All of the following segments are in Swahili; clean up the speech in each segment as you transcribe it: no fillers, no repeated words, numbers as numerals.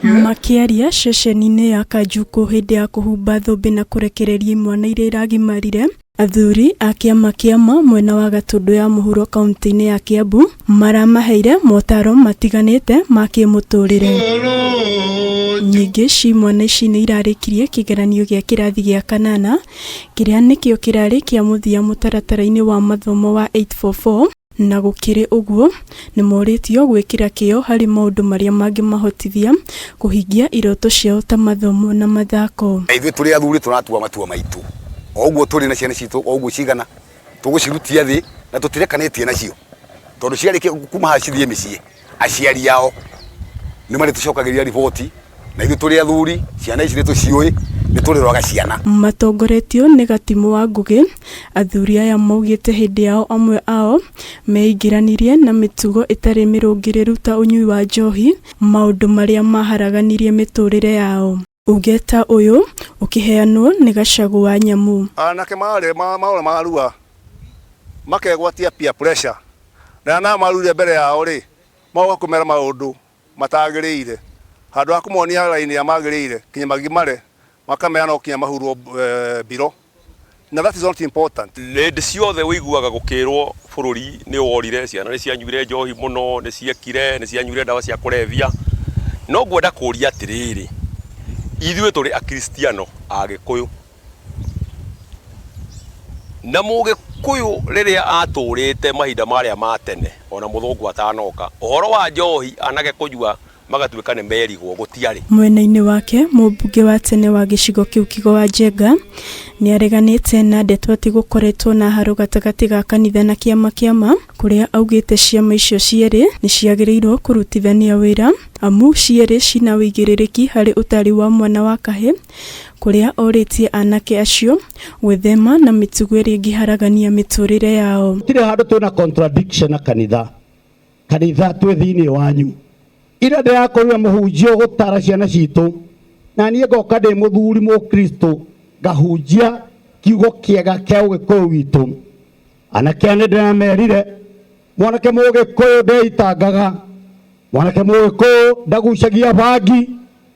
Makiaria ceceni-inĩ ya Kanjuku hĩndĩ ya kũhumba thũmbĩ na kũrekereria imwana iria iragimarire, athuri a kĩama kĩama mwena wa Gatũndũ ya mũhuro kaunti-inĩ ya Kiambu maramaheire motaro matiganĩte ma kĩmũtũrĩre. Nyingĩ cimwana ici nĩ irarĩkirie kĩgeranio gĩa kĩrathi gĩa kanana kĩrĩa nĩkĩo kĩrarĩ kĩa mũthia mũtaratara-inĩ wa mathomo wa 844, na gũkĩrĩ ũguo nĩ morĩtio gwĩkĩra kĩyo harĩ maũndũ marĩa mangĩmahotithia kũhingia iroto ciao ta mathomo na mathako. Ithuĩ tũrĩ athuri tũratua matua maitũ, o ũguo tũrĩ na ciana citũ, o ũguo cigana tũgũcirutia thĩ na tũtirekanĩtie nacio, tondũ ciarĩkia kuma haha cithiĩ mĩciĩ aciari ao nĩ marĩtũcokagĩria riboti, na ithuĩ tũrĩ athuri ciana ici nĩtũciũĩ, nĩtũrĩroraga ciana. Matongoretio nĩ Gatimũ wa Ngũgĩ, athuri aya maugĩte hĩndĩ yao amwe ao meingĩranirie na mĩtugo ĩtarĩ mĩrũngĩrĩru ta ũnyui wa njohi, maũndũ marĩa maharaganirie mĩtũrĩre yao. Ugeta ũyũ ũkĩheanwo nĩ Gacagũ wa Nyamũ. Anake maũra marua makegwatia peer pressure, na marure mbere yao rĩ mauga kũmera maũndũ matagĩrĩire, handũ ha kũmonia raini ya magĩrĩire kinya magimare makameana okinya mahurwo biro, na that is not important. Hĩndĩ ciothe ũiguaga gũkĩrwo bũrũri nĩ worire, ciana nĩ cianyuire njohi mũno, nĩ ciekire, nĩ cianyuire ndawa cia kũrebia. No ngwenda kũria atĩrĩrĩ, ithuĩ tũrĩ akristiano a Gĩkũyũ, na Mũgĩkũyũ rĩrĩa atũrĩte mahinda marĩa ma tene ona mũthũngũ atanoka, ũhoro wa njohi anake kũnyua magatuĩka nĩ merigwo gũtiarĩ. Mwena-inĩ wake mũmbunge wa tene wa gĩcigo kĩu Kigo wa Njenga nĩ areganĩte na ndeto atĩ gũkoretwo na haro gatagatĩ ga kanitha na kĩama kũrĩa augĩte ciama icio cierĩ nĩ ciagĩrĩirwo kũrutithania wĩra, amu cierĩ cina wĩigĩrĩrĩki harĩ ũtari wa mwana wa kahĩ, kũrĩa orĩtie anake acio gwĩthema na mĩtugo ĩrĩa ĩngĩharagania mĩtũrĩre yao. Tire handũ twĩna contradiction na kanitha twĩ thĩinĩ wanyu. Ira ndĩrakorire mũhunjia gũtara ciana citũ, na niĩ ngoka ndĩ mũthuri mũkristo ngahunjia kiugo kĩega kĩa Ũgĩkũyũ witũ. Anake nĩ ndĩramerire mwanake Mũgĩkũyũ ndeitangaga, mwanake Mũgĩkũyũ ndagucagia bangi,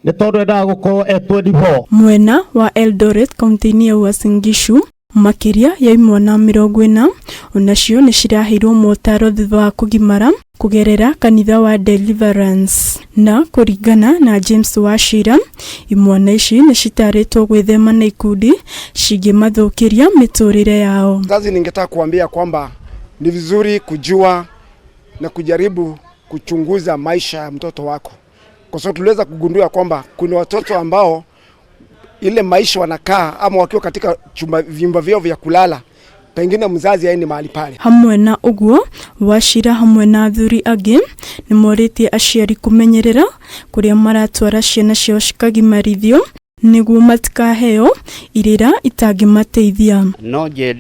nĩ tondũ endaga gũkorwo E24. Mwena wa Eldoret kaunti-inĩ ya Uasin Gishu makĩria ya imwana 40 onacio nĩ ciraheirwo motaro thutha wa kũgimara kũgerera kanitha wa Deliverance. Na kũringana na James Wachira, imwana ici nĩ citarĩtwo gwĩthema na ikundi cingĩmathũkĩria mĩtũrĩre yao. Sasa ningetaka kuambia kwamba ni vizuri kujua na kujaribu kuchunguza maisha ya mtoto wako, kwa sababu tuliweza kugundua kwamba kuna watoto ambao ile maisha wanakaa ama wakiwa katika vyumba vyao vya kulala, pengine mzazi yaini mahali pale. Hamwe na ũguo, Wachira hamwe na athuri angĩ nĩ morĩtie aciari kũmenyerera kũrĩa maratwara ciana ciao cikagimarithio nĩguo matikaheo irĩra itangĩmateithia.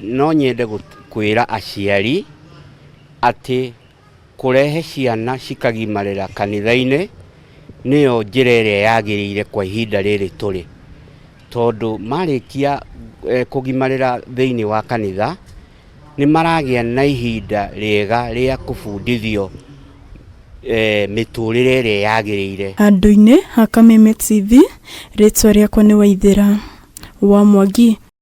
No nyende kwĩra aciari atĩ kũrehe ciana cikagimarĩra kanitha-inĩ nĩyo njĩra ĩrĩa yagĩrĩire kwa ihinda rĩrĩ tũrĩ, tondũ marĩkia kũgimarĩra thĩinĩ wa kanitha nĩ maragĩa na ihinda rĩega rĩa kũbundithio mĩtũrĩre ĩrĩa yagĩrĩire. Handũ-inĩ ha Kameme TV, rĩtwa rĩakwa nĩ Waithĩra wa Mwangi.